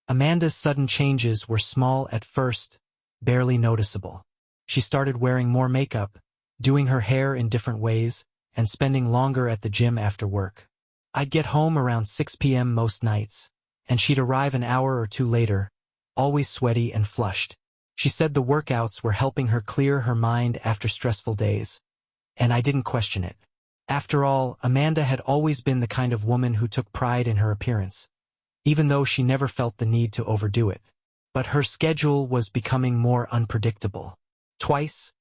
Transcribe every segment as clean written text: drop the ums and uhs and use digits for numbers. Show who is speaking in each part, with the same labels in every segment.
Speaker 1: Amanda's sudden changes were small at first, barely noticeable. She started wearing more makeup, doing her hair in different ways, and spending longer at the gym after work. I'd get home around 6 p.m. most nights, and she'd arrive an hour or two later, always sweaty and flushed. She said the workouts were helping her clear her mind after stressful days, and I didn't question it. After all, Amanda had always been the kind of woman who took pride in her appearance, even though she never felt the need to overdo it. But her schedule was becoming more unpredictable. Twice,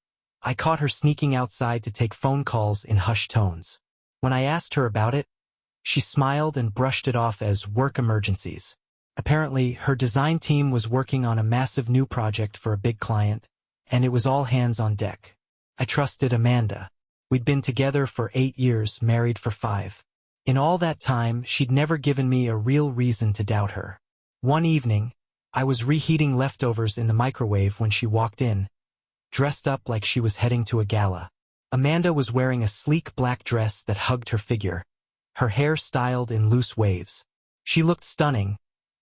Speaker 1: I caught her sneaking outside to take phone calls in hushed tones. When I asked her about it, she smiled and brushed it off as work emergencies. Apparently, her design team was working on a massive new project for a big client, and it was all hands on deck. I trusted Amanda. We'd been together for 8 years, married for 5. In all that time, she'd never given me a real reason to doubt her. One evening, I was reheating leftovers in the microwave when she walked in, dressed up like she was heading to a gala. Amanda was wearing a sleek black dress that hugged her figure, her hair styled in loose waves. She looked stunning,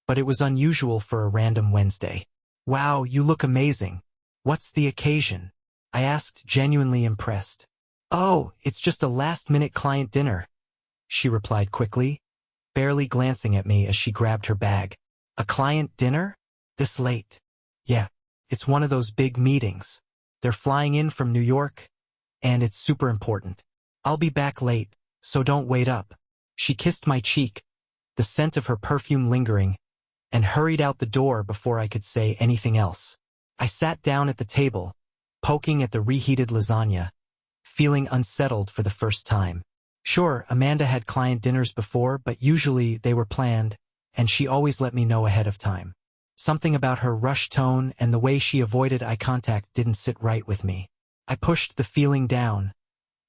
Speaker 1: but it was unusual for a random Wednesday. "Wow, you look amazing. What's the occasion?" I asked, genuinely impressed. "Oh, it's just a last-minute client dinner," she replied quickly, barely glancing at me as she grabbed her bag. "A client dinner? This late?" "Yeah, it's one of those big meetings. They're flying in from New York, and it's super important. I'll be back late, so don't wait up." She kissed my cheek, the scent of her perfume lingering, and hurried out the door before I could say anything else. I sat down at the table, poking at the reheated lasagna, feeling unsettled for the first time. Sure, Amanda had client dinners before, but usually they were planned, and she always let me know ahead of time. Something about her rushed tone and the way she avoided eye contact didn't sit right with me. I pushed the feeling down,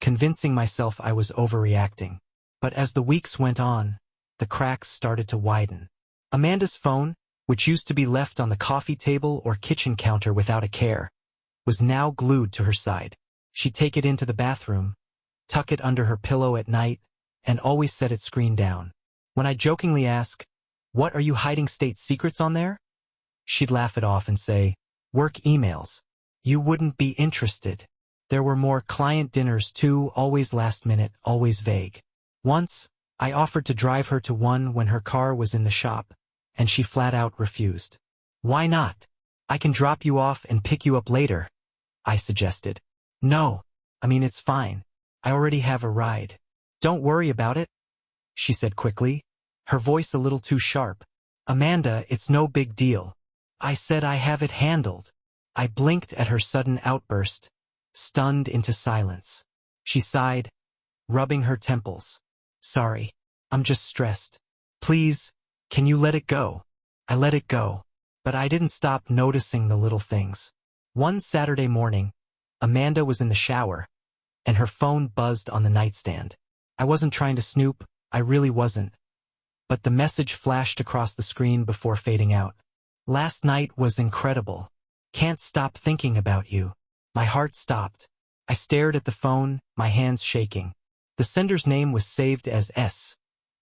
Speaker 1: convincing myself I was overreacting. But as the weeks went on, the cracks started to widen. Amanda's phone, which used to be left on the coffee table or kitchen counter without a care, was now glued to her side. She'd take it into the bathroom, tuck it under her pillow at night, and always set its screen down. When I jokingly ask, "What, are you hiding state secrets on there?" she'd laugh it off and say, "Work emails. You wouldn't be interested." There were more client dinners too, always last minute, always vague. Once, I offered to drive her to one when her car was in the shop, and she flat out refused. "Why not? I can drop you off and pick you up later," I suggested. "No, it's fine. I already have a ride." "Don't worry about it," she said quickly, her voice a little too sharp. "Amanda, it's no big deal. I said I have it handled." I blinked at her sudden outburst, stunned into silence. She sighed, rubbing her temples. "Sorry, I'm just stressed. Please, can you let it go?" I let it go, but I didn't stop noticing the little things. One Saturday morning, Amanda was in the shower, and her phone buzzed on the nightstand. I wasn't trying to snoop, I really wasn't. But the message flashed across the screen before fading out. "Last night was incredible. Can't stop thinking about you." My heart stopped. I stared at the phone, my hands shaking. The sender's name was saved as S,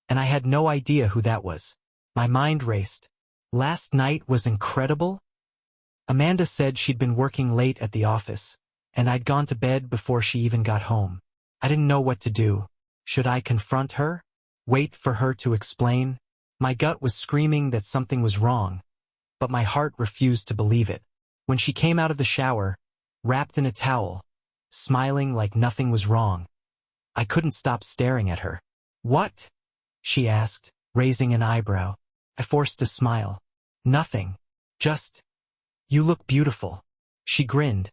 Speaker 1: and I had no idea who that was. My mind raced. Last night was incredible? Amanda said she'd been working late at the office, and I'd gone to bed before she even got home. I didn't know what to do. Should I confront her? Wait for her to explain? My gut was screaming that something was wrong, but my heart refused to believe it. When she came out of the shower, wrapped in a towel, smiling like nothing was wrong, I couldn't stop staring at her. "What?" she asked, raising an eyebrow. I forced a smile. "Nothing. Just, you look beautiful." She grinned,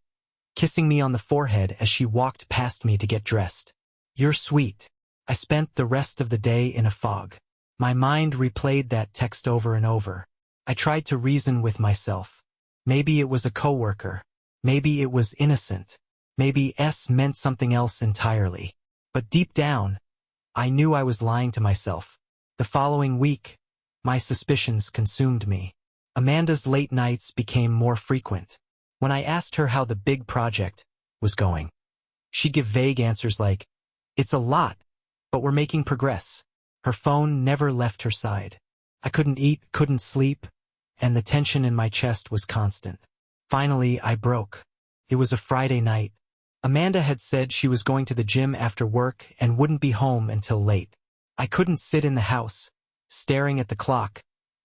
Speaker 1: kissing me on the forehead as she walked past me to get dressed. "You're sweet." I spent the rest of the day in a fog. My mind replayed that text over and over. I tried to reason with myself. Maybe it was a coworker. Maybe it was innocent. Maybe S meant something else entirely. But deep down, I knew I was lying to myself. The following week, my suspicions consumed me. Amanda's late nights became more frequent. When I asked her how the big project was going, she'd give vague answers like, "It's a lot, but we're making progress." Her phone never left her side. I couldn't eat, couldn't sleep, and the tension in my chest was constant. Finally, I broke. It was a Friday night. Amanda had said she was going to the gym after work and wouldn't be home until late. I couldn't sit in the house, staring at the clock,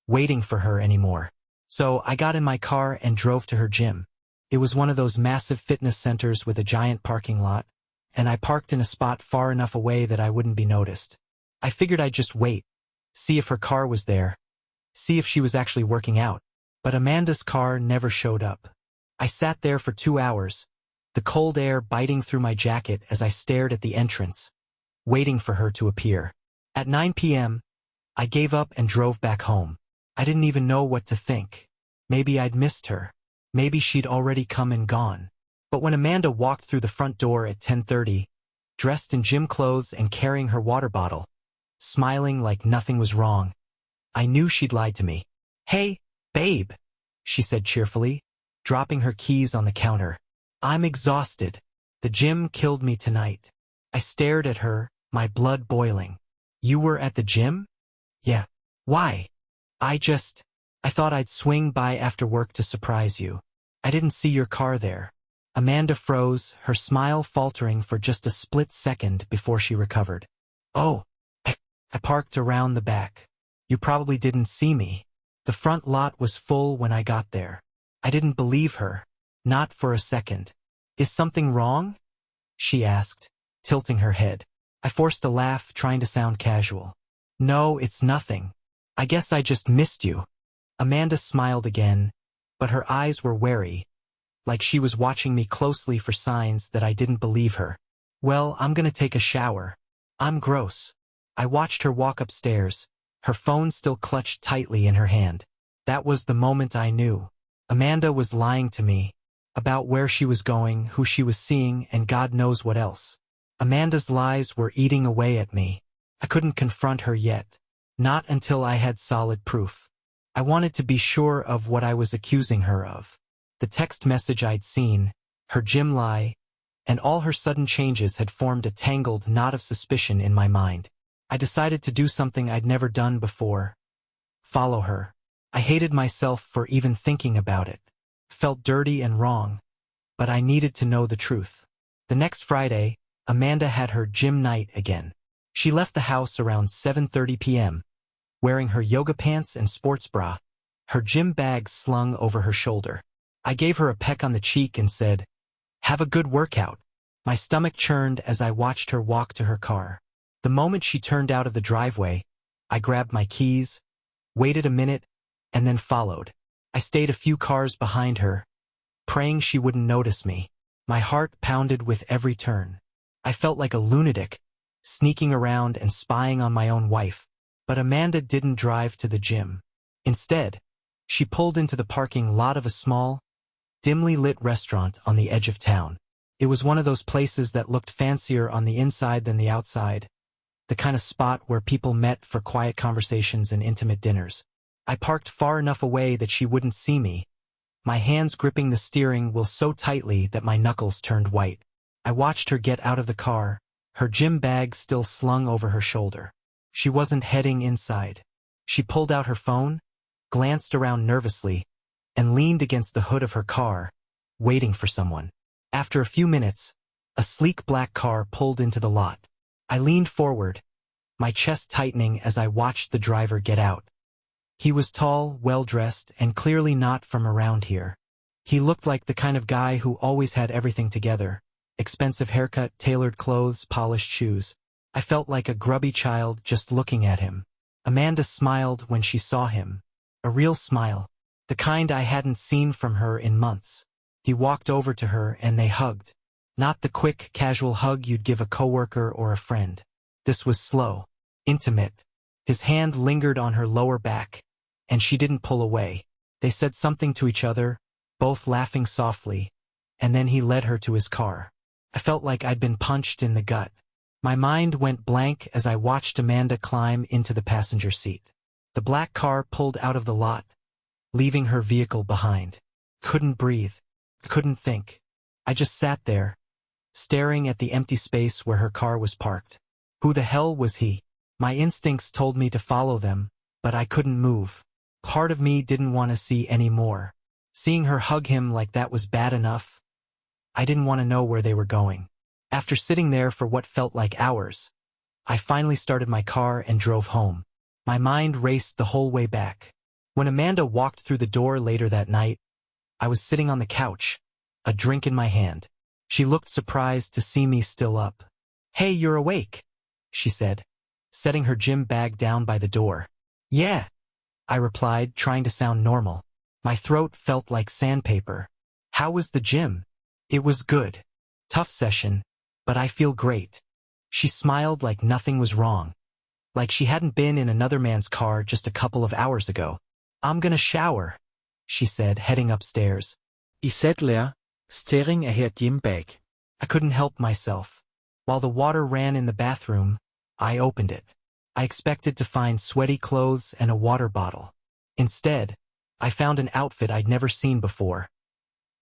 Speaker 1: waiting for her anymore. So I got in my car and drove to her gym. It was one of those massive fitness centers with a giant parking lot, and I parked in a spot far enough away that I wouldn't be noticed. I figured I'd just wait, see if her car was there, see if she was actually working out. But Amanda's car never showed up. I sat there for 2 hours, the cold air biting through my jacket as I stared at the entrance, waiting for her to appear. At 9 p.m., I gave up and drove back home. I didn't even know what to think. Maybe I'd missed her. Maybe she'd already come and gone. But when Amanda walked through the front door at 10:30, dressed in gym clothes and carrying her water bottle, smiling like nothing was wrong, I knew she'd lied to me. "Hey, babe," she said cheerfully, dropping her keys on the counter. "I'm exhausted. The gym killed me tonight." I stared at her, my blood boiling. "You were at the gym?" "Yeah." "Why?" I thought I'd swing by after work to surprise you. I didn't see your car there." Amanda froze, her smile faltering for just a split second before she recovered. "Oh, I parked around the back. You probably didn't see me. The front lot was full when I got there." I didn't believe her. Not for a second. "Is something wrong?" she asked, tilting her head. I forced a laugh, trying to sound casual. "No, it's nothing. I guess I just missed you." Amanda smiled again, but her eyes were wary, like she was watching me closely for signs that I didn't believe her. "Well, I'm gonna take a shower. I'm gross." I watched her walk upstairs, her phone still clutched tightly in her hand. That was the moment I knew. Amanda was lying to me, about where she was going, who she was seeing, and God knows what else. Amanda's lies were eating away at me. I couldn't confront her yet. Not until I had solid proof. I wanted to be sure of what I was accusing her of. The text message I'd seen, her gym lie, and all her sudden changes had formed a tangled knot of suspicion in my mind. I decided to do something I'd never done before. Follow her. I hated myself for even thinking about it. Felt dirty and wrong. But I needed to know the truth. The next Friday, Amanda had her gym night again. She left the house around 7:30 p.m., wearing her yoga pants and sports bra, her gym bag slung over her shoulder. I gave her a peck on the cheek and said, "Have a good workout." My stomach churned as I watched her walk to her car. The moment she turned out of the driveway, I grabbed my keys, waited a minute, and then followed. I stayed a few cars behind her, praying she wouldn't notice me. My heart pounded with every turn. I felt like a lunatic, sneaking around and spying on my own wife. But Amanda didn't drive to the gym. Instead, she pulled into the parking lot of a small, dimly lit restaurant on the edge of town. It was one of those places that looked fancier on the inside than the outside, the kind of spot where people met for quiet conversations and intimate dinners. I parked far enough away that she wouldn't see me, my hands gripping the steering wheel so tightly that my knuckles turned white. I watched her get out of the car, her gym bag still slung over her shoulder. She wasn't heading inside. She pulled out her phone, glanced around nervously, and leaned against the hood of her car, waiting for someone. After a few minutes, a sleek black car pulled into the lot. I leaned forward, my chest tightening as I watched the driver get out. He was tall, well-dressed, and clearly not from around here. He looked like the kind of guy who always had everything together: expensive haircut, tailored clothes, polished shoes. I felt like a grubby child just looking at him. Amanda smiled when she saw him. A real smile. The kind I hadn't seen from her in months. He walked over to her and they hugged. Not the quick, casual hug you'd give a coworker or a friend. This was slow, intimate. His hand lingered on her lower back, and she didn't pull away. They said something to each other, both laughing softly, and then he led her to his car. I felt like I'd been punched in the gut. My mind went blank as I watched Amanda climb into the passenger seat. The black car pulled out of the lot, leaving her vehicle behind. Couldn't breathe. Couldn't think. I just sat there, staring at the empty space where her car was parked. Who the hell was he? My instincts told me to follow them, but I couldn't move. Part of me didn't want to see any more. Seeing her hug him like that was bad enough. I didn't want to know where they were going. After sitting there for what felt like hours, I finally started my car and drove home. My mind raced the whole way back. When Amanda walked through the door later that night, I was sitting on the couch, a drink in my hand. She looked surprised to see me still up. "Hey, you're awake," she said, setting her gym bag down by the door. "Yeah," I replied, trying to sound normal. My throat felt like sandpaper. "How was the gym?" "It was good. Tough session, but I feel great." She smiled like nothing was wrong, like she hadn't been in another man's car just a couple of hours ago. "I'm gonna shower," she said, heading upstairs.
Speaker 2: I sat there, staring at her gym bag.
Speaker 1: I couldn't help myself. While the water ran in the bathroom, I opened it. I expected to find sweaty clothes and a water bottle. Instead, I found an outfit I'd never seen before.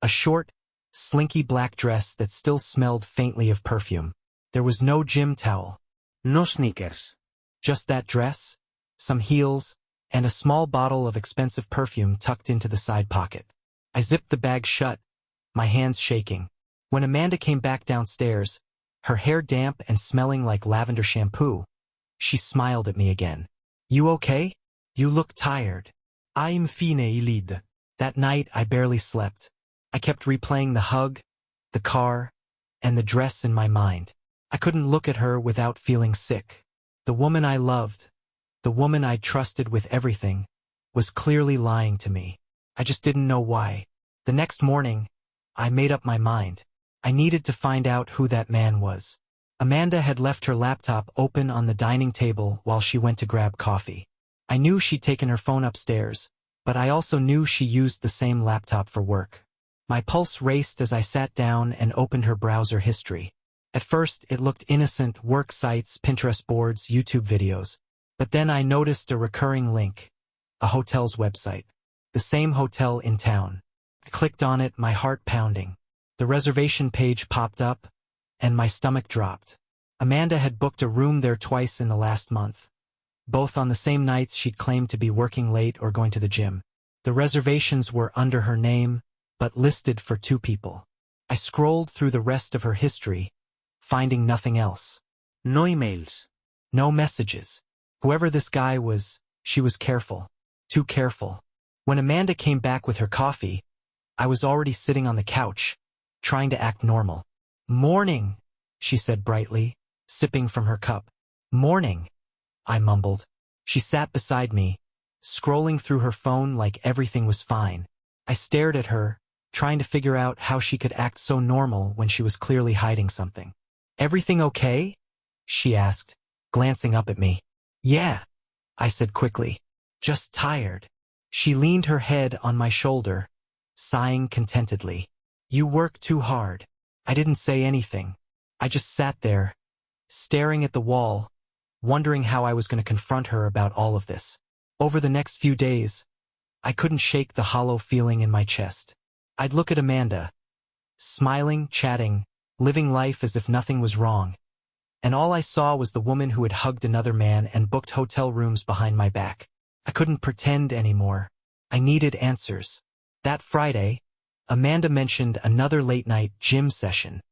Speaker 1: A short, slinky black dress that still smelled faintly of perfume. There was no gym towel.
Speaker 2: No sneakers.
Speaker 1: Just that dress, some heels, and a small bottle of expensive perfume tucked into the side pocket. I zipped the bag shut, my hands shaking. When Amanda came back downstairs, her hair damp and smelling like lavender shampoo, she smiled at me again. "You okay? You look tired." "I'm fine, Elide." That night I barely slept. I kept replaying the hug, the car, and the dress in my mind. I couldn't look at her without feeling sick. The woman I loved, the woman I trusted with everything, was clearly lying to me. I just didn't know why. The next morning, I made up my mind. I needed to find out who that man was. Amanda had left her laptop open on the dining table while she went to grab coffee. I knew she'd taken her phone upstairs, but I also knew she used the same laptop for work. My pulse raced as I sat down and opened her browser history. At first, it looked innocent: work sites, Pinterest boards, YouTube videos. But then I noticed a recurring link, a hotel's website, the same hotel in town. I clicked on it, my heart pounding. The reservation page popped up, and my stomach dropped. Amanda had booked a room there twice in the last month, both on the same nights she'd claimed to be working late or going to the gym. The reservations were under her name, but listed for 2 people. I scrolled through the rest of her history, finding nothing else.
Speaker 2: No emails.
Speaker 1: No messages. Whoever this guy was, she was careful. Too careful. When Amanda came back with her coffee, I was already sitting on the couch, trying to act normal. "Morning," she said brightly, sipping from her cup. "Morning," I mumbled. She sat beside me, scrolling through her phone like everything was fine. I stared at her, trying to figure out how she could act so normal when she was clearly hiding something. "Everything okay?" she asked, glancing up at me. "Yeah," I said quickly. "Just tired." She leaned her head on my shoulder, sighing contentedly. "You work too hard." I didn't say anything. I just sat there, staring at the wall, wondering how I was going to confront her about all of this. Over the next few days, I couldn't shake the hollow feeling in my chest. I'd look at Amanda, smiling, chatting, living life as if nothing was wrong. And all I saw was the woman who had hugged another man and booked hotel rooms behind my back. I couldn't pretend anymore. I needed answers. That Friday, Amanda mentioned another late-night gym session.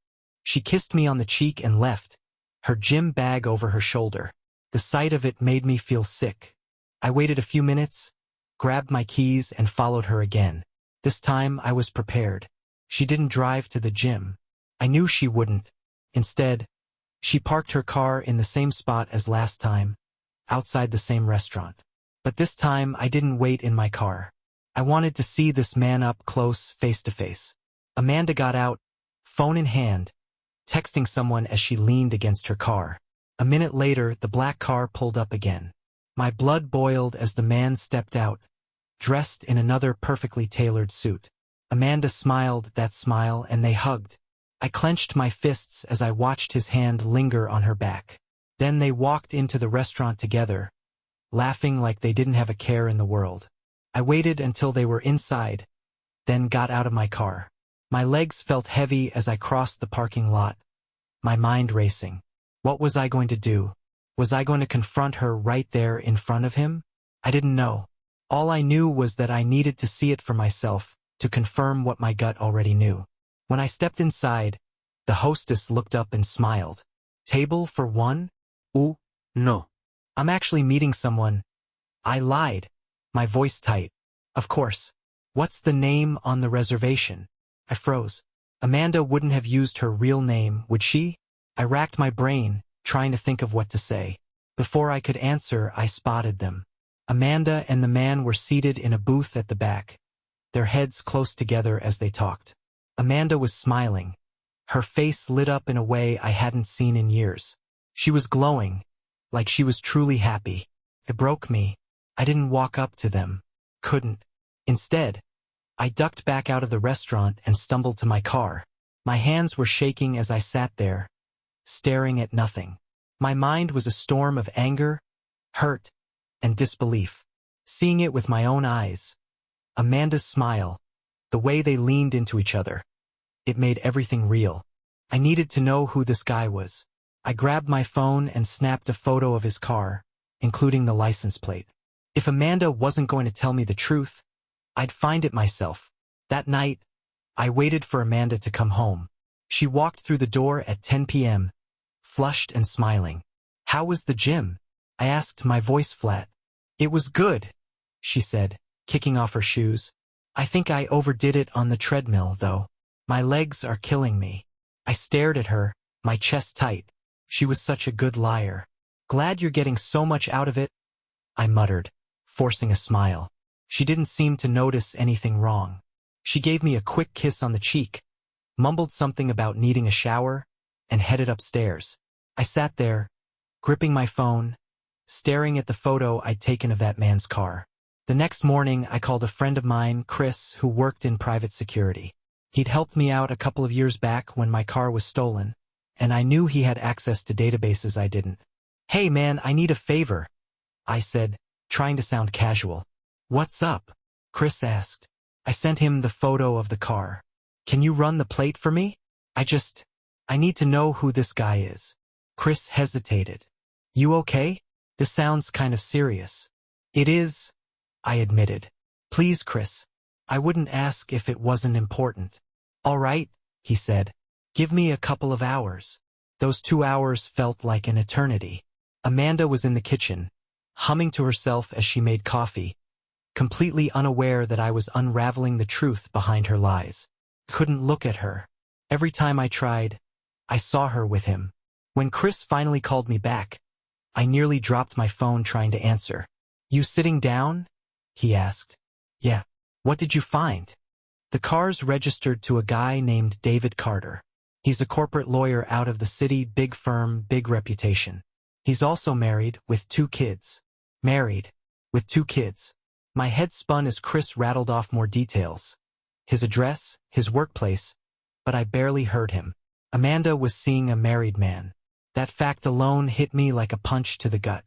Speaker 1: She kissed me on the cheek and left, her gym bag over her shoulder. The sight of it made me feel sick. I waited a few minutes, grabbed my keys, and followed her again. This time I was prepared. She didn't drive to the gym. I knew she wouldn't. Instead, she parked her car in the same spot as last time, outside the same restaurant. But this time I didn't wait in my car. I wanted to see this man up close, face to face. Amanda got out, phone in hand, texting someone as she leaned against her car. A minute later, the black car pulled up again. My blood boiled as the man stepped out, dressed in another perfectly tailored suit. Amanda smiled that smile, and they hugged. I clenched my fists as I watched his hand linger on her back. Then they walked into the restaurant together, laughing like they didn't have a care in the world. I waited until they were inside, then got out of my car. My legs felt heavy as I crossed the parking lot, my mind racing. What was I going to do? Was I going to confront her right there in front of him? I didn't know. All I knew was that I needed to see it for myself, to confirm what my gut already knew. When I stepped inside, the hostess looked up and smiled. Table for one?
Speaker 2: Ooh, no.
Speaker 1: I'm actually meeting someone. I lied, my voice tight. Of course. What's the name on the reservation? I froze. Amanda wouldn't have used her real name, would she? I racked my brain, trying to think of what to say. Before I could answer, I spotted them. Amanda and the man were seated in a booth at the back, their heads close together as they talked. Amanda was smiling. Her face lit up in a way I hadn't seen in years. She was glowing, like she was truly happy. It broke me. I didn't walk up to them. Couldn't. Instead, I ducked back out of the restaurant and stumbled to my car. My hands were shaking as I sat there, staring at nothing. My mind was a storm of anger, hurt, and disbelief. Seeing it with my own eyes, Amanda's smile, the way they leaned into each other, it made everything real. I needed to know who this guy was. I grabbed my phone and snapped a photo of his car, including the license plate. If Amanda wasn't going to tell me the truth, I'd find it myself. That night, I waited for Amanda to come home. She walked through the door at 10 p.m., flushed and smiling. How was the gym? I asked, my voice flat. It was good, she said, kicking off her shoes. I think I overdid it on the treadmill, though. My legs are killing me. I stared at her, my chest tight. She was such a good liar. Glad you're getting so much out of it, I muttered, forcing a smile. She didn't seem to notice anything wrong. She gave me a quick kiss on the cheek, mumbled something about needing a shower, and headed upstairs. I sat there, gripping my phone, staring at the photo I'd taken of that man's car. The next morning, I called a friend of mine, Chris, who worked in private security. He'd helped me out a couple of years back when my car was stolen, and I knew he had access to databases I didn't. Hey man, I need a favor, I said, trying to sound casual. What's up? Chris asked. I sent him the photo of the car. Can you run the plate for me? I need to know who this guy is. Chris hesitated. You okay? This sounds kind of serious. It is, I admitted. Please, Chris. I wouldn't ask if it wasn't important. All right, he said. Give me a couple of hours. Those 2 hours felt like an eternity. Amanda was in the kitchen, humming to herself as she made coffee, completely unaware that I was unraveling the truth behind her lies. Couldn't look at her. Every time I tried, I saw her with him. When Chris finally called me back, I nearly dropped my phone trying to answer. You sitting down? He asked. Yeah. What did you find? The car's registered to a guy named David Carter. He's a corporate lawyer out of the city, big firm, big reputation. He's also married, with 2 kids. Married, with 2 kids. My head spun as Chris rattled off more details. His address, his workplace, but I barely heard him. Amanda was seeing a married man. That fact alone hit me like a punch to the gut.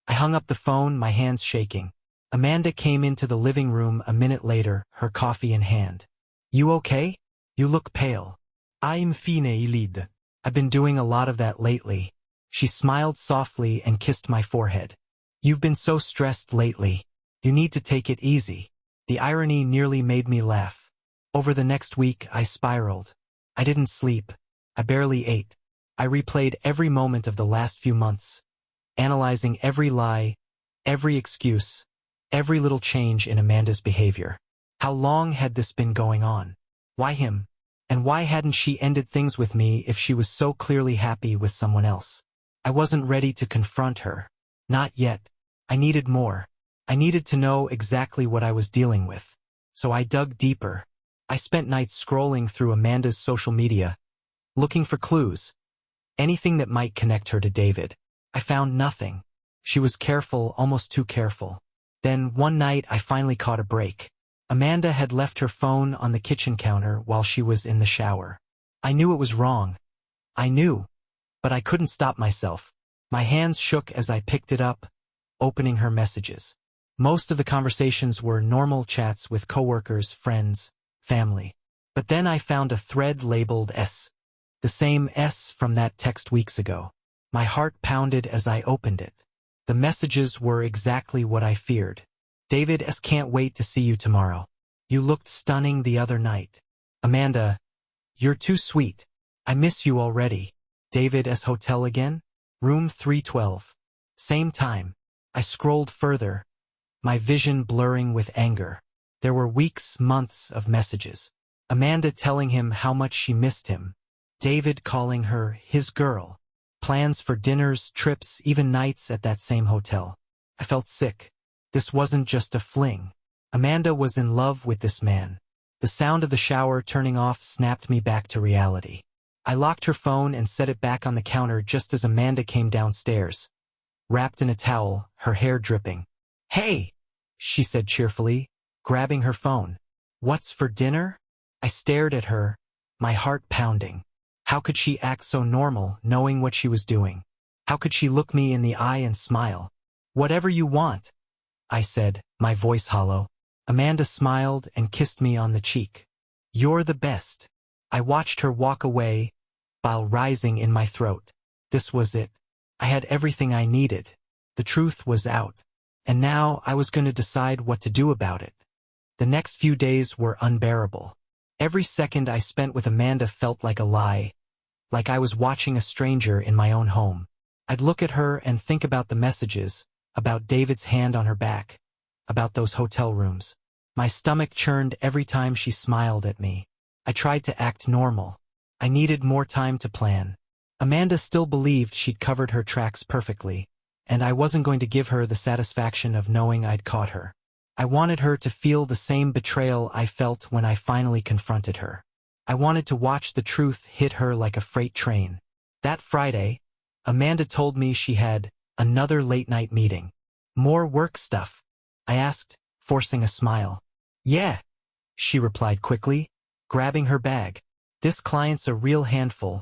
Speaker 1: I hung up the phone, my hands shaking. Amanda came into the living room a minute later, her coffee in hand. You okay? You look pale. I'm fine, Elide. I've been doing a lot of that lately. She smiled softly and kissed my forehead. You've been so stressed lately. You need to take it easy. The irony nearly made me laugh. Over the next week, I spiraled. I didn't sleep. I barely ate. I replayed every moment of the last few months, analyzing every lie, every excuse, every little change in Amanda's behavior. How long had this been going on? Why him? And why hadn't she ended things with me if she was so clearly happy with someone else? I wasn't ready to confront her. Not yet. I needed more. I needed to know exactly what I was dealing with. So I dug deeper. I spent nights scrolling through Amanda's social media, looking for clues, anything that might connect her to David. I found nothing. She was careful, almost too careful. Then one night I finally caught a break. Amanda had left her phone on the kitchen counter while she was in the shower. I knew it was wrong. I knew, but I couldn't stop myself. My hands shook as I picked it up, opening her messages. Most of the conversations were normal chats with coworkers, friends, family. But then I found a thread labeled S. The same S from that text weeks ago. My heart pounded as I opened it. The messages were exactly what I feared. David S. can't wait to see you tomorrow. You looked stunning the other night. Amanda, you're too sweet. I miss you already. David S. Hotel again? Room 312. Same time. I scrolled further, my vision blurring with anger. There were weeks, months of messages. Amanda telling him how much she missed him. David calling her his girl. Plans for dinners, trips, even nights at that same hotel. I felt sick. This wasn't just a fling. Amanda was in love with this man. The sound of the shower turning off snapped me back to reality. I locked her phone and set it back on the counter just as Amanda came downstairs, wrapped in a towel, her hair dripping. "Hey," she said cheerfully, grabbing her phone. "What's for dinner?" I stared at her, my heart pounding. How could she act so normal, knowing what she was doing? How could she look me in the eye and smile? "Whatever you want," I said, my voice hollow. Amanda smiled and kissed me on the cheek. "You're the best." I watched her walk away, bile rising in my throat. This was it. I had everything I needed. The truth was out. And now I was going to decide what to do about it. The next few days were unbearable. Every second I spent with Amanda felt like a lie, like I was watching a stranger in my own home. I'd look at her and think about the messages, about David's hand on her back, about those hotel rooms. My stomach churned every time she smiled at me. I tried to act normal. I needed more time to plan. Amanda still believed she'd covered her tracks perfectly, and I wasn't going to give her the satisfaction of knowing I'd caught her. I wanted her to feel the same betrayal I felt when I finally confronted her. I wanted to watch the truth hit her like a freight train. That Friday, Amanda told me she had another late-night meeting. "More work stuff?" I asked, forcing a smile. "Yeah," she replied quickly, grabbing her bag. "This client's a real handful,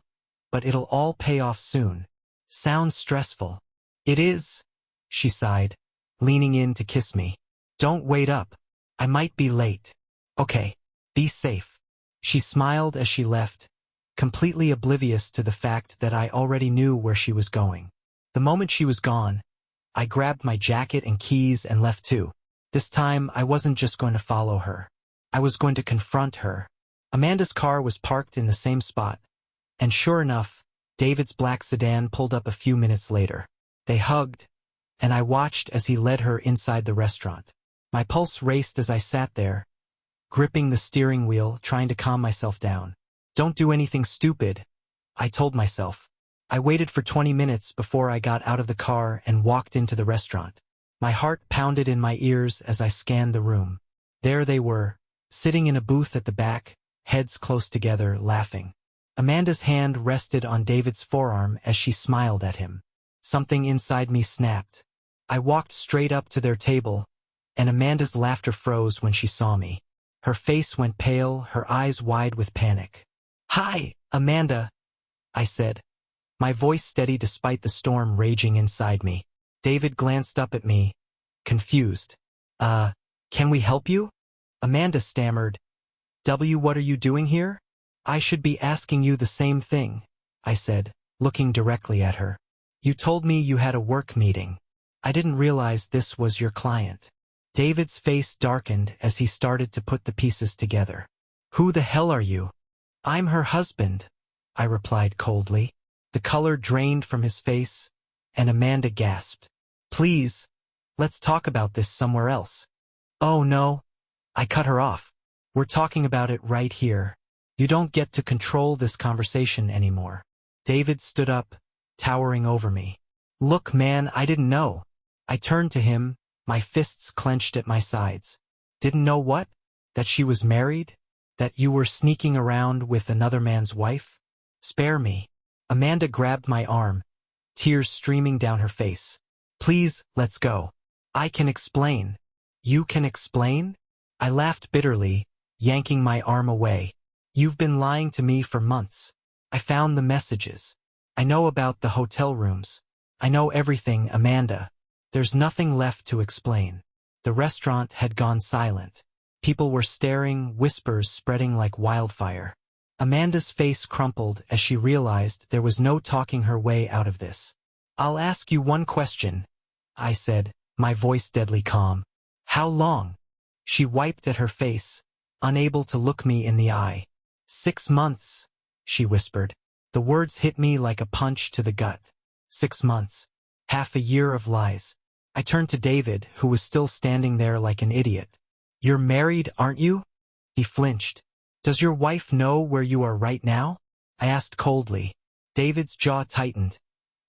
Speaker 1: but it'll all pay off soon." "Sounds stressful." "It is," she sighed, leaning in to kiss me. "Don't wait up. I might be late." "Okay, be safe." She smiled as she left, completely oblivious to the fact that I already knew where she was going. The moment she was gone, I grabbed my jacket and keys and left too. This time, I wasn't just going to follow her. I was going to confront her. Amanda's car was parked in the same spot, and sure enough, David's black sedan pulled up a few minutes later. They hugged, and I watched as he led her inside the restaurant. My pulse raced as I sat there, gripping the steering wheel, trying to calm myself down. "Don't do anything stupid," I told myself. I waited for 20 minutes before I got out of the car and walked into the restaurant. My heart pounded in my ears as I scanned the room. There they were, sitting in a booth at the back, heads close together, laughing. Amanda's hand rested on David's forearm as she smiled at him. Something inside me snapped. I walked straight up to their table, and Amanda's laughter froze when she saw me. Her face went pale, her eyes wide with panic. "Hi, Amanda," I said, my voice steady despite the storm raging inside me. David glanced up at me, confused. Can we help you?" Amanda stammered. What are you doing here?" "I should be asking you the same thing," I said, looking directly at her. "You told me you had a work meeting. I didn't realize this was your client." David's face darkened as he started to put the pieces together. "Who the hell are you?" "I'm her husband," I replied coldly. The color drained from his face, and Amanda gasped. "Please, let's talk about this somewhere else." "Oh no," I cut her off. "We're talking about it right here. You don't get to control this conversation anymore." David stood up, towering over me. "Look, man, I didn't know." I turned to him, my fists clenched at my sides. "Didn't know what? That she was married? That you were sneaking around with another man's wife? Spare me." Amanda grabbed my arm, tears streaming down her face. "Please, let's go. I can explain." "You can explain?" I laughed bitterly, yanking my arm away. "You've been lying to me for months. I found the messages. I know about the hotel rooms. I know everything, Amanda. There's nothing left to explain." The restaurant had gone silent. People were staring, whispers spreading like wildfire. Amanda's face crumpled as she realized there was no talking her way out of this. "I'll ask you one question," I said, my voice deadly calm. How long? She wiped at her face, unable to look me in the eye. 6 months, she whispered. The words hit me like a punch to the gut. 6 months. Half a year of lies. I turned to David, who was still standing there like an idiot. You're married, aren't you? He flinched. Does your wife know where you are right now? I asked coldly. David's jaw tightened,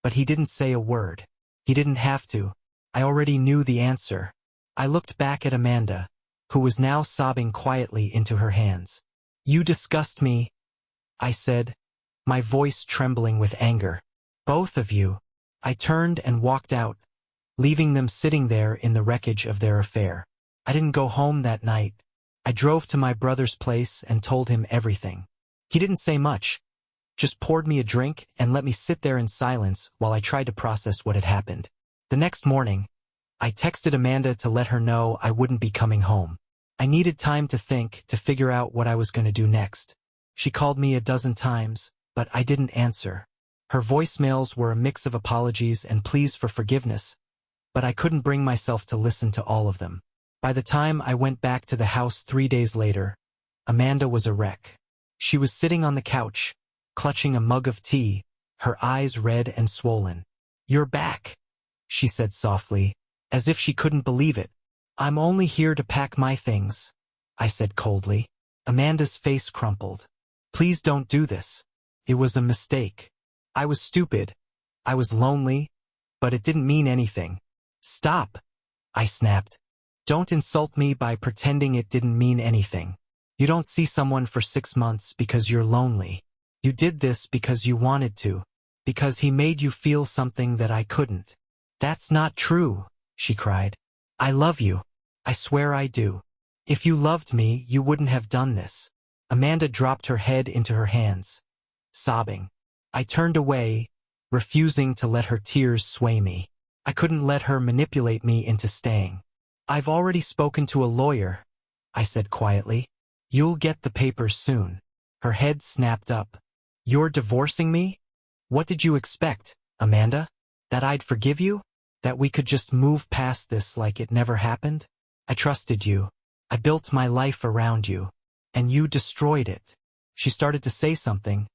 Speaker 1: but he didn't say a word. He didn't have to. I already knew the answer. I looked back at Amanda, who was now sobbing quietly into her hands. You disgust me, I said, my voice trembling with anger. Both of you. I turned and walked out, leaving them sitting there in the wreckage of their affair. I didn't go home that night. I drove to my brother's place and told him everything. He didn't say much, just poured me a drink and let me sit there in silence while I tried to process what had happened. The next morning, I texted Amanda to let her know I wouldn't be coming home. I needed time to think, to figure out what I was going to do next. She called me a dozen times, but I didn't answer. Her voicemails were a mix of apologies and pleas for forgiveness, but I couldn't bring myself to listen to all of them. By the time I went back to the house 3 days later, Amanda was a wreck. She was sitting on the couch, clutching a mug of tea, her eyes red and swollen. You're back, she said softly, as if she couldn't believe it. I'm only here to pack my things, I said coldly. Amanda's face crumpled. Please don't do this. It was a mistake. I was stupid. I was lonely, but it didn't mean anything. Stop, I snapped. Don't insult me by pretending it didn't mean anything. You don't see someone for 6 months because you're lonely. You did this because you wanted to, because he made you feel something that I couldn't. That's not true, she cried. I love you. I swear I do. If you loved me, you wouldn't have done this. Amanda dropped her head into her hands, sobbing. I turned away, refusing to let her tears sway me. I couldn't let her manipulate me into staying. I've already spoken to a lawyer, I said quietly. You'll get the papers soon. Her head snapped up. You're divorcing me? What did you expect, Amanda? That I'd forgive you? That we could just move past this like it never happened? I trusted you. I built my life around you. And you destroyed it. She started to say something,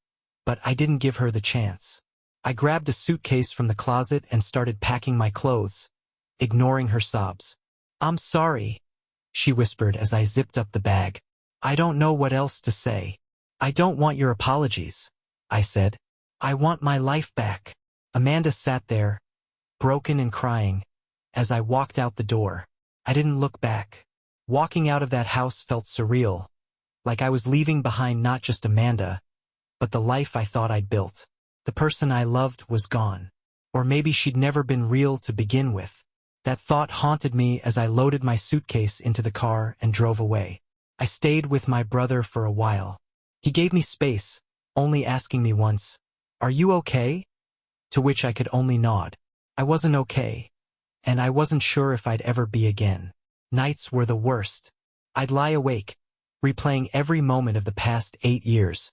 Speaker 1: but I didn't give her the chance. I grabbed a suitcase from the closet and started packing my clothes, ignoring her sobs. I'm sorry, she whispered as I zipped up the bag. I don't know what else to say. I don't want your apologies, I said. I want my life back. Amanda sat there, broken and crying, as I walked out the door. I didn't look back. Walking out of that house felt surreal, like I was leaving behind not just Amanda, but the life I thought I'd built. The person I loved was gone. Or maybe she'd never been real to begin with. That thought haunted me as I loaded my suitcase into the car and drove away. I stayed with my brother for a while. He gave me space, only asking me once, "Are you okay?" To which I could only nod. I wasn't okay, and I wasn't sure if I'd ever be again. Nights were the worst. I'd lie awake, replaying every moment of the past 8 years,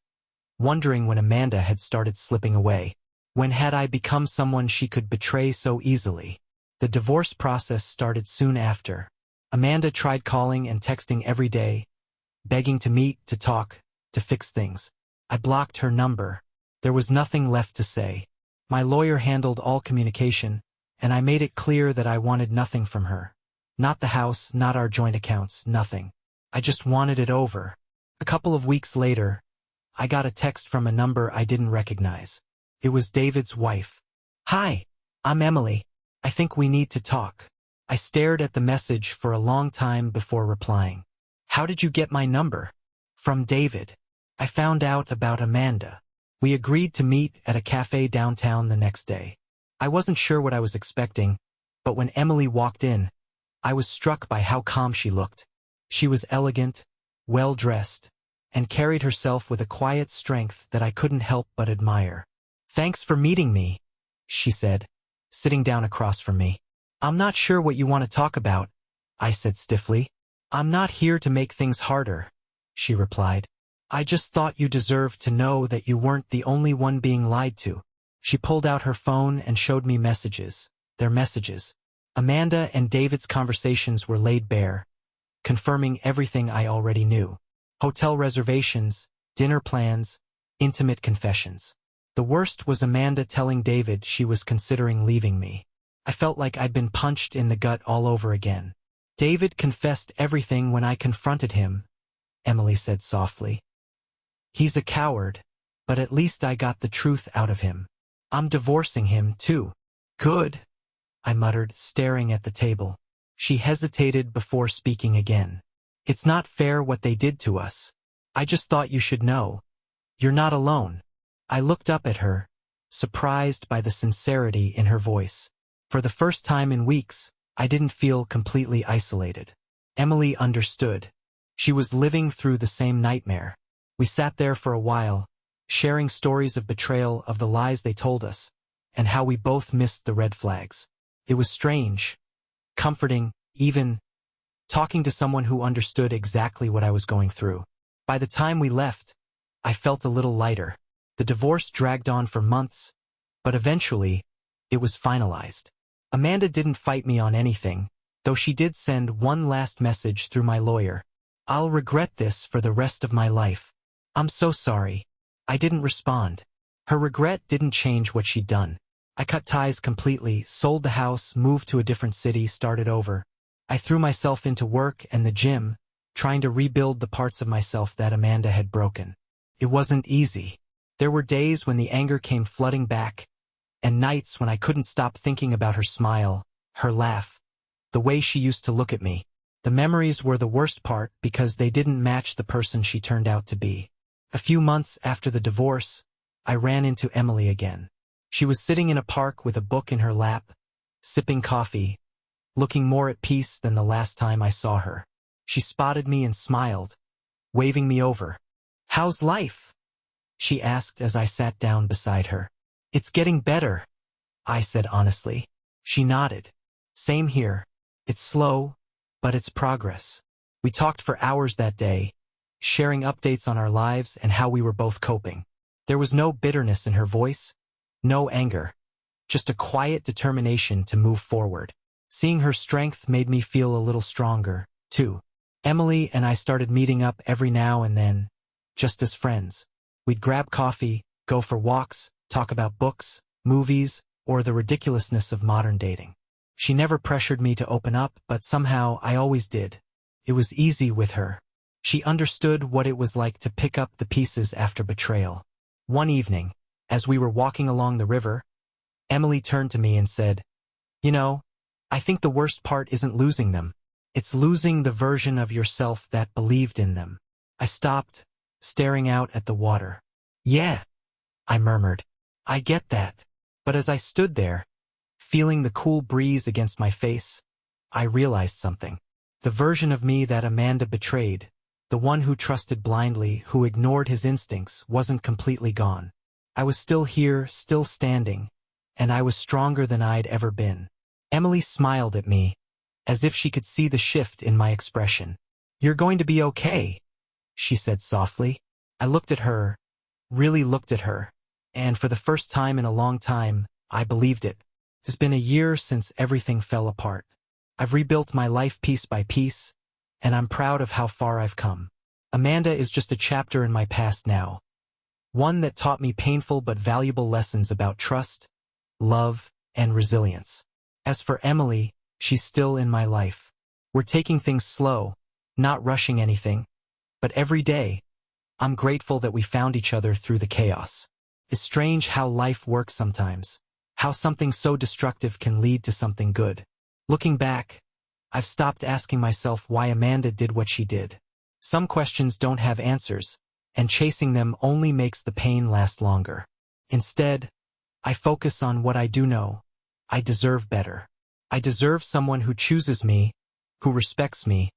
Speaker 1: wondering when Amanda had started slipping away. When had I become someone she could betray so easily? The divorce process started soon after. Amanda tried calling and texting every day, begging to meet, to talk, to fix things. I blocked her number. There was nothing left to say. My lawyer handled all communication, and I made it clear that I wanted nothing from her. Not the house, not our joint accounts, nothing. I just wanted it over. A couple of weeks later, I got a text from a number I didn't recognize. It was David's wife. "Hi, I'm Emily. I think we need to talk." I stared at the message for a long time before replying. "How did you get my number?" "From David. I found out about Amanda." We agreed to meet at a cafe downtown the next day. I wasn't sure what I was expecting, but when Emily walked in, I was struck by how calm she looked. She was elegant, well-dressed, and carried herself with a quiet strength that I couldn't help but admire. "Thanks for meeting me," she said, sitting down across from me. "I'm not sure what you want to talk about," I said stiffly. "I'm not here to make things harder," she replied. "I just thought you deserved to know that you weren't the only one being lied to." She pulled out her phone and showed me messages. Their messages. Amanda and David's conversations were laid bare, confirming everything I already knew. Hotel reservations, dinner plans, intimate confessions. The worst was Amanda telling David she was considering leaving me. I felt like I'd been punched in the gut all over again. David confessed everything when I confronted him, Emily said softly. He's a coward, but at least I got the truth out of him. I'm divorcing him, too. Good, I muttered, staring at the table. She hesitated before speaking again. It's not fair what they did to us. I just thought you should know. You're not alone. I looked up at her, surprised by the sincerity in her voice. For the first time in weeks, I didn't feel completely isolated. Emily understood. She was living through the same nightmare. We sat there for a while, sharing stories of betrayal, of the lies they told us, and how we both missed the red flags. It was strange, comforting, even talking to someone who understood exactly what I was going through. By the time we left, I felt a little lighter. The divorce dragged on for months, but eventually, it was finalized. Amanda didn't fight me on anything, though she did send one last message through my lawyer. I'll regret this for the rest of my life. I'm so sorry. I didn't respond. Her regret didn't change what she'd done. I cut ties completely, sold the house, moved to a different city, started over. I threw myself into work and the gym, trying to rebuild the parts of myself that Amanda had broken. It wasn't easy. There were days when the anger came flooding back, and nights when I couldn't stop thinking about her smile, her laugh, the way she used to look at me. The memories were the worst part because they didn't match the person she turned out to be. A few months after the divorce, I ran into Emily again. She was sitting in a park with a book in her lap, sipping coffee, looking more at peace than the last time I saw her. She spotted me and smiled, waving me over. "How's life?" she asked as I sat down beside her. "It's getting better," I said honestly. She nodded. "Same here. It's slow, but it's progress." We talked for hours that day, sharing updates on our lives and how we were both coping. There was no bitterness in her voice, no anger, just a quiet determination to move forward. Seeing her strength made me feel a little stronger, too. Emily and I started meeting up every now and then, just as friends. We'd grab coffee, go for walks, talk about books, movies, or the ridiculousness of modern dating. She never pressured me to open up, but somehow I always did. It was easy with her. She understood what it was like to pick up the pieces after betrayal. One evening, as we were walking along the river, Emily turned to me and said, "You know, I think the worst part isn't losing them. It's losing the version of yourself that believed in them." I stopped, staring out at the water. "Yeah," I murmured. "I get that." But as I stood there, feeling the cool breeze against my face, I realized something. The version of me that Amanda betrayed, the one who trusted blindly, who ignored his instincts, wasn't completely gone. I was still here, still standing, and I was stronger than I'd ever been. Emily smiled at me, as if she could see the shift in my expression. "You're going to be okay," she said softly. I looked at her, really looked at her, and for the first time in a long time, I believed it. It's been a year since everything fell apart. I've rebuilt my life piece by piece, and I'm proud of how far I've come. Amanda is just a chapter in my past now, one that taught me painful but valuable lessons about trust, love, and resilience. As for Emily, she's still in my life. We're taking things slow, not rushing anything, but every day, I'm grateful that we found each other through the chaos. It's strange how life works sometimes, how something so destructive can lead to something good. Looking back, I've stopped asking myself why Amanda did what she did. Some questions don't have answers, and chasing them only makes the pain last longer. Instead, I focus on what I do know. I deserve better. I deserve someone who chooses me, who respects me,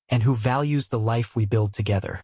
Speaker 1: and who values the life we build together.